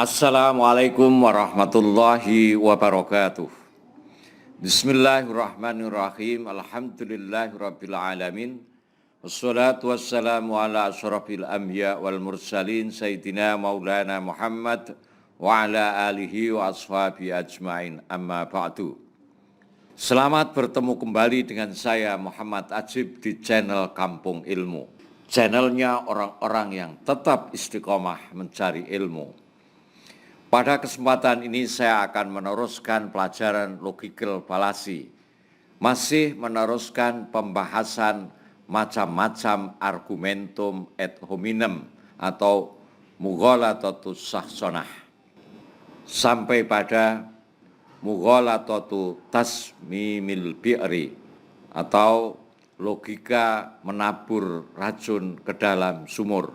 Assalamualaikum warahmatullahi wabarakatuh. Bismillahirrahmanirrahim. Alhamdulillahirabbil alamin. Wassalatu wassalamu ala asyrafil anbiya wal mursalin sayyidina maulana Muhammad wa ala alihi wa ashabihi ajmain. Amma ba'du. Selamat bertemu kembali dengan saya Muhammad Ajib di channel Kampung Ilmu. Channelnya orang-orang yang tetap istiqomah mencari ilmu. Pada kesempatan ini saya akan meneruskan pelajaran logical fallacy, masih meneruskan pembahasan macam-macam argumentum ad hominem atau mughalatatus sahsonah, sampai pada mughalatatu tasmimil bi'ri atau logika menabur racun ke dalam sumur.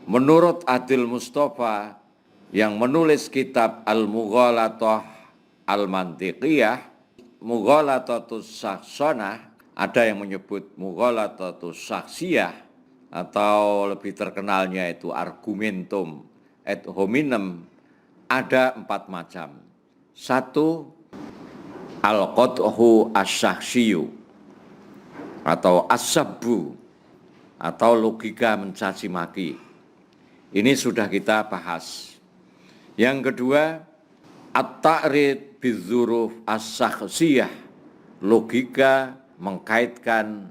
Menurut Adil Mustafa yang menulis kitab Al-Mughalatah Al-Mantiqiyah, Mughalatatus Sahsonah, ada yang menyebut Mughalatatus Sahsiyah, atau lebih terkenalnya itu argumentum ad hominem, ada 4 macam. 1. Al-Qadhu as-Sahsiyu atau as-sabbu atau logika mencaci maki. Ini sudah kita bahas. Yang kedua, at-ta'rid bidzuruf as-sakhsiyah, logika mengkaitkan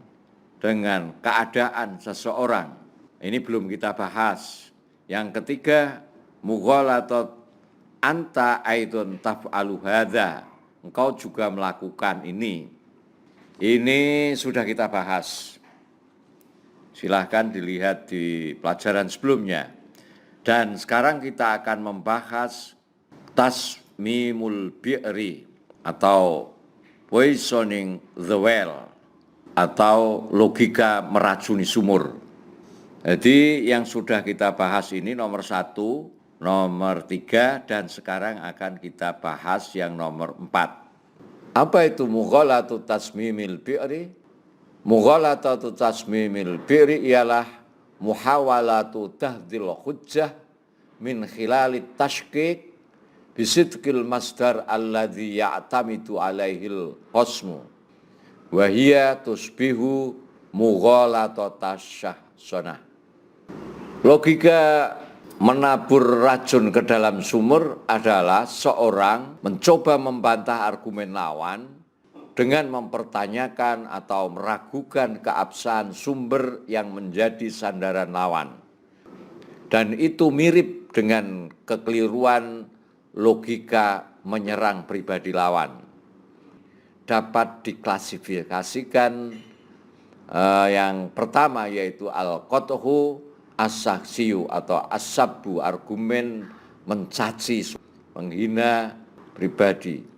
dengan keadaan seseorang. Ini belum kita bahas. Yang ketiga, mughalatat anta aidun taf'alu hadza, engkau juga melakukan ini. Ini sudah kita bahas. Silahkan dilihat di pelajaran sebelumnya. Dan sekarang kita akan membahas tasmimul bi'ri atau poisoning the well atau logika meracuni sumur. Jadi yang sudah kita bahas ini nomor 1, nomor 3, dan sekarang akan kita bahas yang nomor 4. Apa itu mughalatu tasmimil bi'ri? Mughalatatu tasmimil bi'ri ialah muhawalatu tahdil hujjah min khilalit tashkik bisidqil masdar alladhi ya'tamidu alaihil khosmu wa hiya tusbihu mughalatatas sahsonah. Logika menabur racun ke dalam sumur adalah seorang mencoba membantah argumen lawan dengan mempertanyakan atau meragukan keabsahan sumber yang menjadi sandaran lawan. Dan itu mirip dengan kekeliruan logika menyerang pribadi lawan. Dapat diklasifikasikan yang pertama yaitu al-qadhu as-sakhsiyu atau as-sabbu, argumen mencaci, menghina pribadi.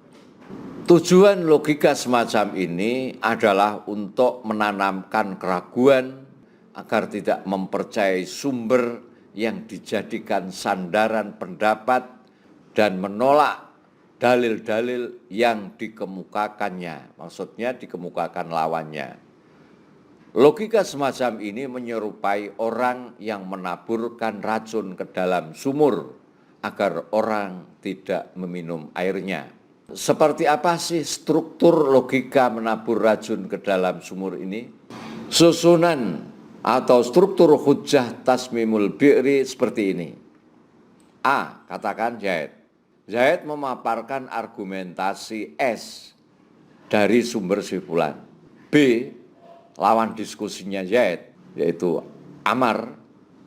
Tujuan logika semacam ini adalah untuk menanamkan keraguan agar tidak mempercayai sumber yang dijadikan sandaran pendapat dan menolak dalil-dalil yang dikemukakannya, maksudnya dikemukakan lawannya. Logika semacam ini menyerupai orang yang menaburkan racun ke dalam sumur agar orang tidak meminum airnya. Seperti apa sih struktur logika menabur racun ke dalam sumur ini? Susunan atau struktur hujjah tasmimul bi'ri seperti ini. A. Katakan Zaid. Zaid memaparkan argumentasi S dari sumber si fulan. B. Lawan diskusinya Zaid, yaitu Amar,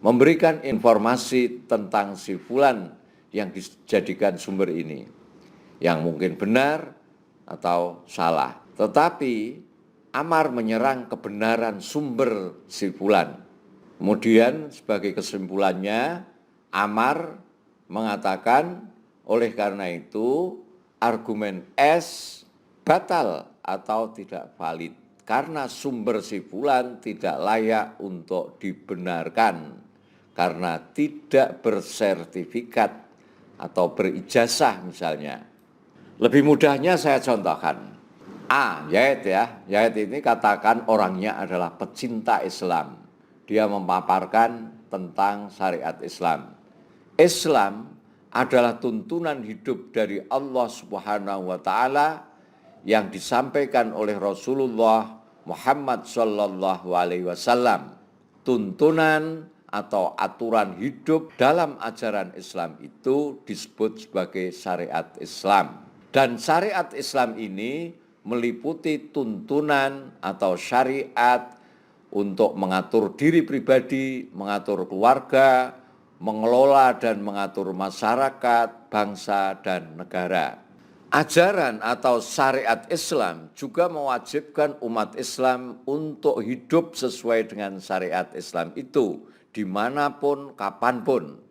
memberikan informasi tentang si fulan yang dijadikan sumber ini, yang mungkin benar atau salah. Tetapi Amar menyerang kebenaran sumber si fulan. Kemudian sebagai kesimpulannya, Amar mengatakan oleh karena itu argumen S batal atau tidak valid karena sumber si fulan tidak layak untuk dibenarkan karena tidak bersertifikat atau berijazah misalnya. Lebih mudahnya saya contohkan. A. Zaid ya. Zaid ini katakan orangnya adalah pecinta Islam. Dia memaparkan tentang syariat Islam. Islam adalah tuntunan hidup dari Allah Subhanahu wa taala yang disampaikan oleh Rasulullah Muhammad sallallahu alaihi wasallam. Tuntunan atau aturan hidup dalam ajaran Islam itu disebut sebagai syariat Islam. Dan syariat Islam ini meliputi tuntunan atau syariat untuk mengatur diri pribadi, mengatur keluarga, mengelola dan mengatur masyarakat, bangsa, dan negara. Ajaran atau syariat Islam juga mewajibkan umat Islam untuk hidup sesuai dengan syariat Islam itu, dimanapun, kapanpun.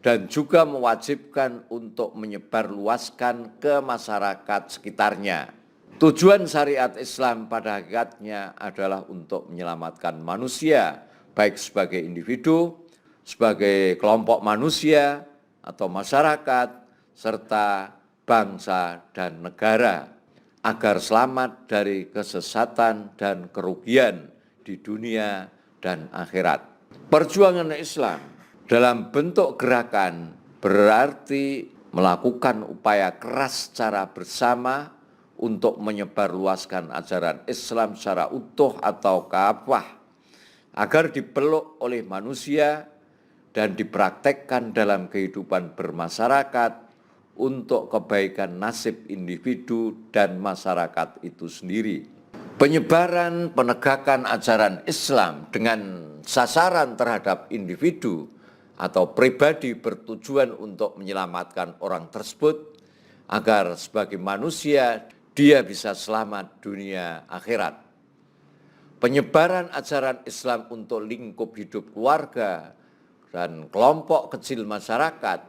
Dan juga mewajibkan untuk menyebarluaskan ke masyarakat sekitarnya. Tujuan syariat Islam pada hakikatnya adalah untuk menyelamatkan manusia, baik sebagai individu, sebagai kelompok manusia atau masyarakat, serta bangsa dan negara, agar selamat dari kesesatan dan kerugian di dunia dan akhirat. Perjuangan Islam dalam bentuk gerakan berarti melakukan upaya keras secara bersama untuk menyebarluaskan ajaran Islam secara utuh atau kafah agar dipeluk oleh manusia dan dipraktekkan dalam kehidupan bermasyarakat untuk kebaikan nasib individu dan masyarakat itu sendiri. Penyebaran penegakan ajaran Islam dengan sasaran terhadap individu atau pribadi bertujuan untuk menyelamatkan orang tersebut agar sebagai manusia dia bisa selamat dunia akhirat. Penyebaran ajaran Islam untuk lingkup hidup keluarga dan kelompok kecil masyarakat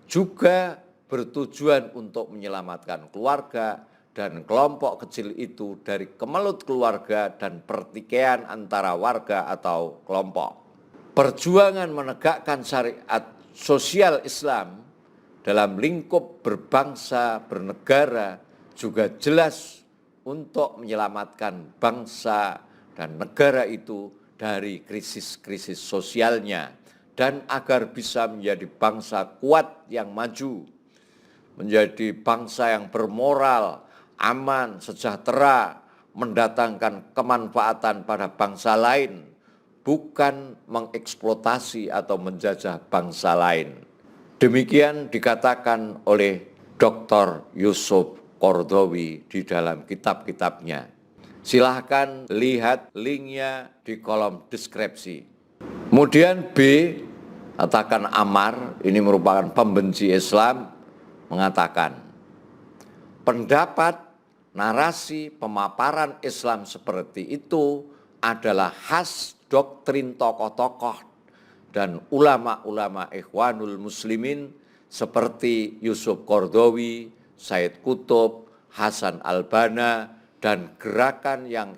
juga bertujuan untuk menyelamatkan keluarga dan kelompok kecil itu dari kemelut keluarga dan pertikaian antara warga atau kelompok. Perjuangan menegakkan syariat sosial Islam dalam lingkup berbangsa, bernegara juga jelas untuk menyelamatkan bangsa dan negara itu dari krisis-krisis sosialnya dan agar bisa menjadi bangsa kuat yang maju, menjadi bangsa yang bermoral, aman, sejahtera, mendatangkan kemanfaatan pada bangsa lain, bukan mengeksploitasi atau menjajah bangsa lain. Demikian dikatakan oleh Dr. Yusuf Qaradawi di dalam kitab-kitabnya. Silahkan lihat linknya di kolom deskripsi. Kemudian B, katakan Amar, ini merupakan pembenci Islam, mengatakan, pendapat, narasi, pemaparan Islam seperti itu adalah khas doktrin tokoh-tokoh dan ulama-ulama Ikhwanul Muslimin seperti Yusuf Qaradawi, Said Qutb, Hasan al-Banna, dan gerakan yang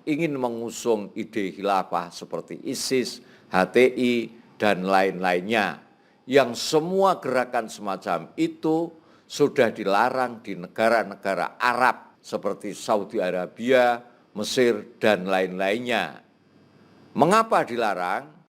ingin mengusung ide khilafah seperti ISIS, HTI, dan lain-lainnya. Yang semua gerakan semacam itu sudah dilarang di negara-negara Arab seperti Saudi Arabia, Mesir, dan lain-lainnya. Mengapa dilarang?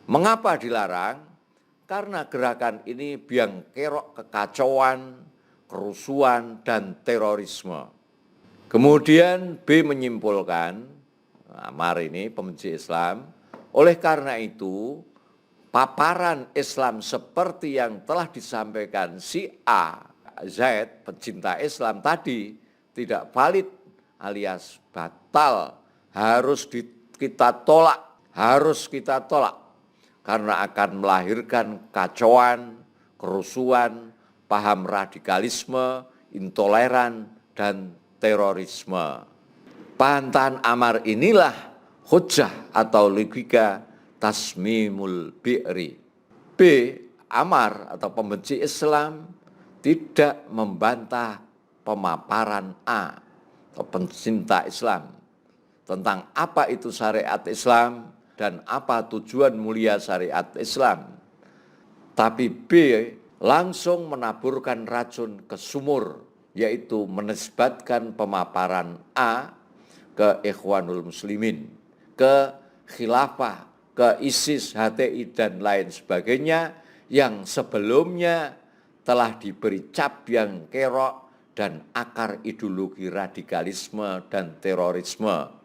Mengapa dilarang? Karena gerakan ini biang kerok kekacauan, kerusuhan, dan terorisme. Kemudian B menyimpulkan, Amar ini pembenci Islam, oleh karena itu paparan Islam seperti yang telah disampaikan si A, Zaid, pecinta Islam tadi tidak valid alias batal, harus kita tolak karena akan melahirkan kacauan, kerusuhan, paham radikalisme, intoleran, dan terorisme. Bantahan Amar inilah hujjah atau logika tasmimul bi'ri. B. Amar atau pembenci Islam tidak membantah pemaparan A atau pencinta Islam tentang apa itu syariat Islam dan apa tujuan mulia syariat Islam. Tapi B langsung menaburkan racun ke sumur, yaitu menisbatkan pemaparan A ke Ikhwanul Muslimin, ke khilafah, ke ISIS, HTI, dan lain sebagainya yang sebelumnya telah diberi cap yang kerok dan akar ideologi radikalisme dan terorisme.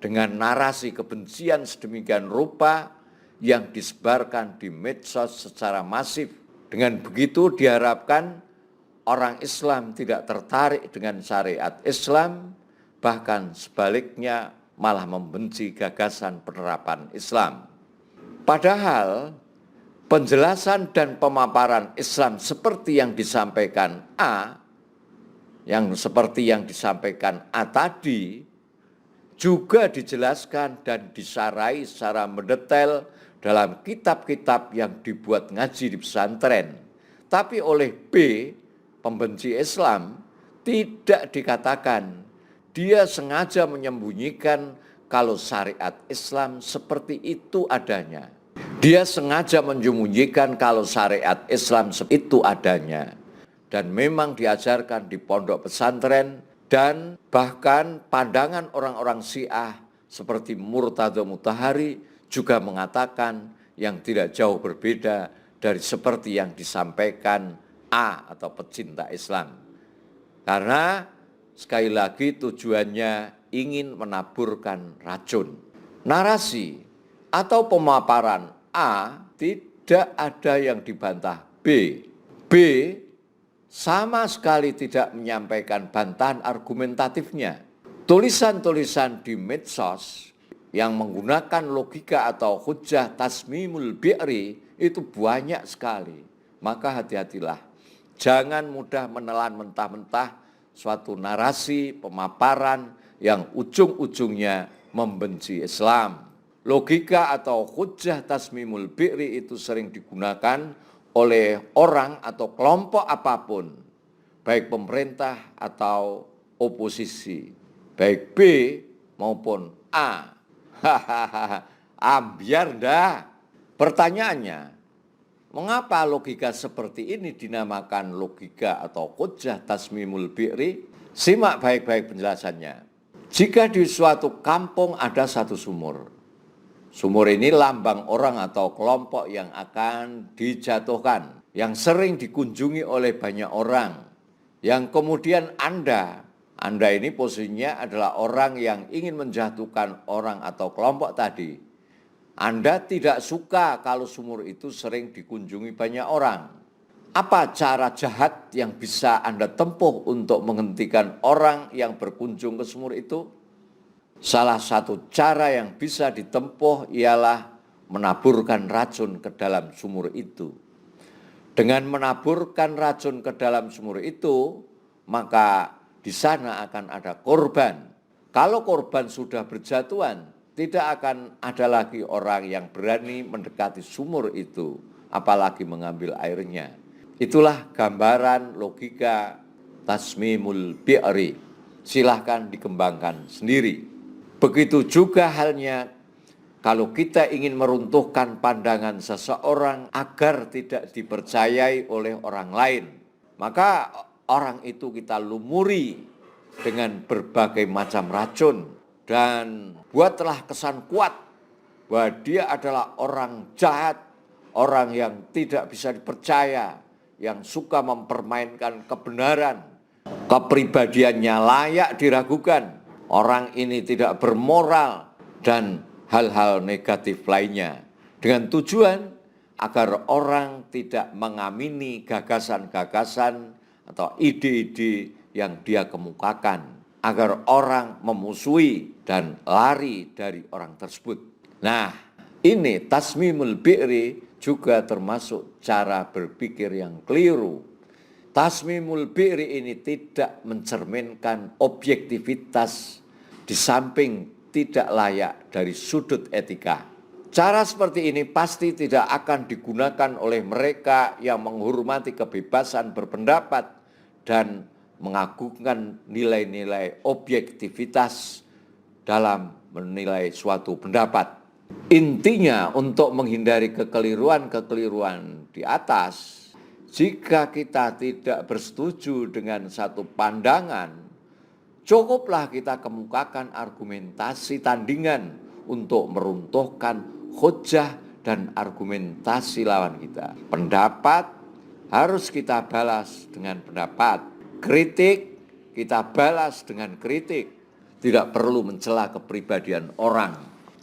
Dengan narasi kebencian sedemikian rupa yang disebarkan di medsos secara masif. Dengan begitu diharapkan orang Islam tidak tertarik dengan syariat Islam, bahkan sebaliknya malah membenci gagasan penerapan Islam. Padahal penjelasan dan pemaparan Islam seperti yang disampaikan A, yang seperti yang disampaikan A tadi, juga dijelaskan dan disarai secara mendetail dalam kitab-kitab yang dibuat ngaji di pesantren. Tapi oleh B, pembenci Islam, tidak dikatakan. Dia sengaja menyembunyikan kalau syariat Islam seperti itu adanya. Dia sengaja menyembunyikan kalau syariat Islam itu adanya. Dan memang diajarkan di pondok pesantren dan bahkan pandangan orang-orang Syiah seperti Murtadha Mutahari juga mengatakan yang tidak jauh berbeda dari seperti yang disampaikan A atau pecinta Islam. Karena sekali lagi tujuannya ingin menaburkan racun. Narasi atau pemaparan A tidak ada yang dibantah B. B sama sekali tidak menyampaikan bantahan argumentatifnya. Tulisan-tulisan di medsos yang menggunakan logika atau hujjah tasmimul bi'ri itu banyak sekali. Maka hati-hatilah, jangan mudah menelan mentah-mentah suatu narasi pemaparan yang ujung-ujungnya membenci Islam. Logika atau hujjah tasmimul bi'ri itu sering digunakan oleh orang atau kelompok apapun, baik pemerintah atau oposisi, baik B maupun A. Ambiar dah. Pertanyaannya, mengapa logika seperti ini dinamakan logika atau hujjah tasmimul bi'ri? Simak baik-baik penjelasannya. Jika di suatu kampung ada satu sumur, sumur ini lambang orang atau kelompok yang akan dijatuhkan, yang sering dikunjungi oleh banyak orang, yang kemudian Anda ini posisinya adalah orang yang ingin menjatuhkan orang atau kelompok tadi. Anda tidak suka kalau sumur itu sering dikunjungi banyak orang. Apa cara jahat yang bisa Anda tempuh untuk menghentikan orang yang berkunjung ke sumur itu? Salah satu cara yang bisa ditempuh ialah menaburkan racun ke dalam sumur itu. Dengan menaburkan racun ke dalam sumur itu, maka di sana akan ada korban. Kalau korban sudah berjatuhan, tidak akan ada lagi orang yang berani mendekati sumur itu, apalagi mengambil airnya. Itulah gambaran logika tasmimul bi'ri. Silahkan dikembangkan sendiri. Begitu juga halnya kalau kita ingin meruntuhkan pandangan seseorang agar tidak dipercayai oleh orang lain, maka orang itu kita lumuri dengan berbagai macam racun dan buatlah kesan kuat bahwa dia adalah orang jahat, orang yang tidak bisa dipercaya, yang suka mempermainkan kebenaran, kepribadiannya layak diragukan, orang ini tidak bermoral dan hal-hal negatif lainnya, dengan tujuan agar orang tidak mengamini gagasan-gagasan atau ide-ide yang dia kemukakan, agar orang memusuhi dan lari dari orang tersebut. Nah, ini tasmimul bi'ri juga termasuk cara berpikir yang keliru. Tasmimul bi'ri ini tidak mencerminkan objektivitas di samping tidak layak dari sudut etika. Cara seperti ini pasti tidak akan digunakan oleh mereka yang menghormati kebebasan berpendapat dan mengagungkan nilai-nilai objektivitas dalam menilai suatu pendapat. Intinya untuk menghindari kekeliruan-kekeliruan di atas, jika kita tidak bersetuju dengan satu pandangan, cukuplah kita kemukakan argumentasi tandingan untuk meruntuhkan hujah dan argumentasi lawan kita. Pendapat harus kita balas dengan pendapat. Kritik kita balas dengan kritik. Tidak perlu mencela kepribadian orang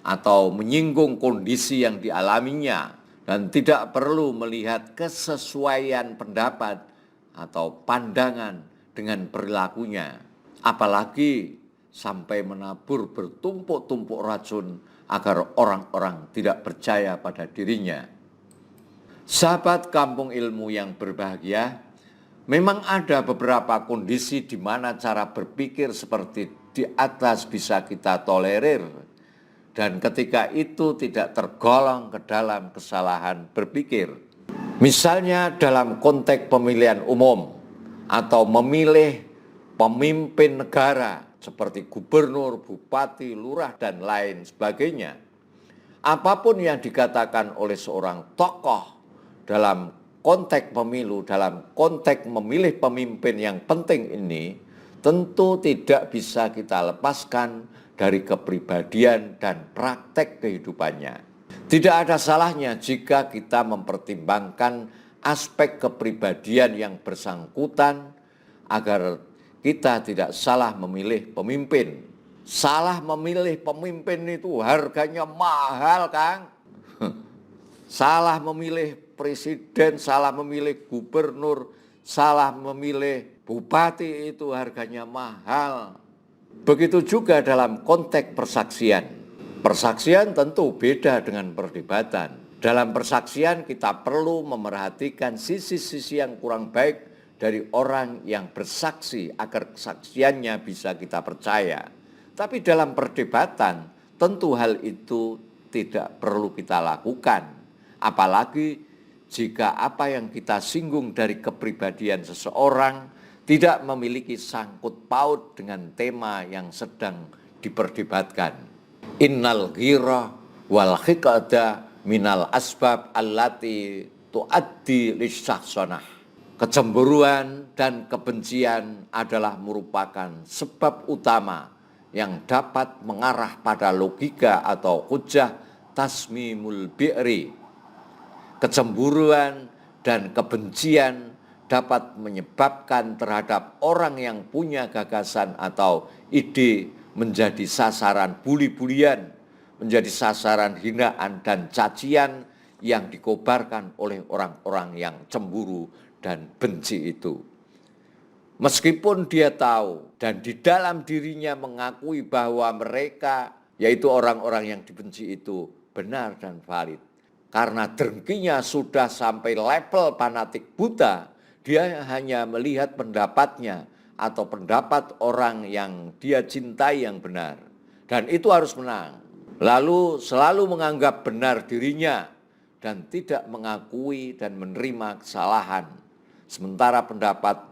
atau menyinggung kondisi yang dialaminya, dan tidak perlu melihat kesesuaian pendapat atau pandangan dengan perilakunya. Apalagi sampai menabur bertumpuk-tumpuk racun agar orang-orang tidak percaya pada dirinya. Sahabat Kampung Ilmu yang berbahagia, memang ada beberapa kondisi di mana cara berpikir seperti di atas bisa kita tolerir, dan ketika itu tidak tergolong ke dalam kesalahan berpikir. Misalnya dalam konteks pemilihan umum atau memilih pemimpin negara seperti gubernur, bupati, lurah, dan lain sebagainya. Apapun yang dikatakan oleh seorang tokoh dalam konteks pemilu, dalam konteks memilih pemimpin yang penting ini, tentu tidak bisa kita lepaskan dari kepribadian dan praktek kehidupannya. Tidak ada salahnya jika kita mempertimbangkan aspek kepribadian yang bersangkutan agar kita tidak salah memilih pemimpin. Salah memilih pemimpin itu harganya mahal, Kang. Salah memilih presiden, salah memilih gubernur, salah memilih bupati itu harganya mahal. Begitu juga dalam konteks persaksian. Persaksian tentu beda dengan perdebatan. Dalam persaksian kita perlu memerhatikan sisi-sisi yang kurang baik dari orang yang bersaksi agar kesaksiannya bisa kita percaya. Tapi dalam perdebatan tentu hal itu tidak perlu kita lakukan. Apalagi jika apa yang kita singgung dari kepribadian seseorang tidak memiliki sangkut paut dengan tema yang sedang diperdebatkan. Innal ghirah wal hiqada minal asbab allati tuaddi lisyahsanah. Kecemburuan dan kebencian adalah merupakan sebab utama yang dapat mengarah pada logika atau hujah tasmimul bi'ri. Kecemburuan dan kebencian dapat menyebabkan terhadap orang yang punya gagasan atau ide menjadi sasaran buli-bulian, menjadi sasaran hinaan dan cacian yang dikobarkan oleh orang-orang yang cemburu dan benci itu. Meskipun dia tahu dan di dalam dirinya mengakui bahwa mereka, yaitu orang-orang yang dibenci itu, benar dan valid. Karena dengkinya sudah sampai level fanatik buta, dia hanya melihat pendapatnya atau pendapat orang yang dia cintai yang benar. Dan itu harus menang. Lalu selalu menganggap benar dirinya dan tidak mengakui dan menerima kesalahan. Sementara pendapat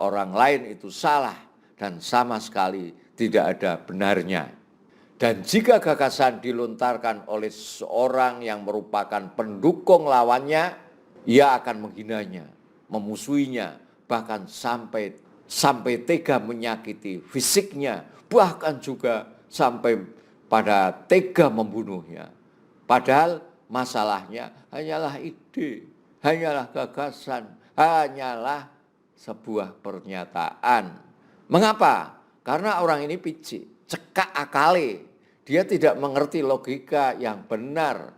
orang lain itu salah dan sama sekali tidak ada benarnya. Dan jika gagasan dilontarkan oleh seorang yang merupakan pendukung lawannya, ia akan menghinanya, memusuhinya, bahkan sampai tega menyakiti fisiknya, bahkan juga sampai pada tega membunuhnya. Padahal masalahnya hanyalah ide, hanyalah gagasan, hanyalah sebuah pernyataan. Mengapa? Karena orang ini picik, cekak akale. Dia tidak mengerti logika yang benar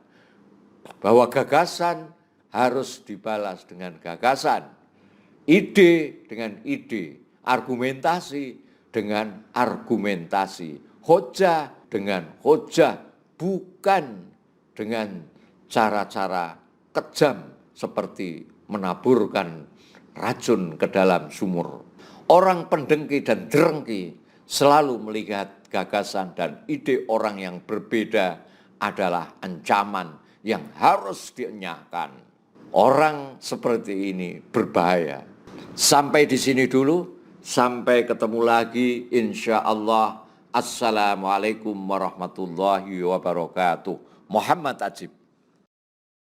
bahwa gagasan harus dibalas dengan gagasan, ide dengan ide, argumentasi dengan argumentasi, hujah dengan hujah, bukan dengan cara-cara kejam seperti menaburkan racun ke dalam sumur. Orang pendengki dan derengki selalu melihat gagasan dan ide orang yang berbeda adalah ancaman yang harus dienyahkan. Orang seperti ini berbahaya. Sampai di sini dulu, Sampai ketemu lagi insya Allah. Assalamualaikum warahmatullahi wabarakatuh. Muhammad Ajib.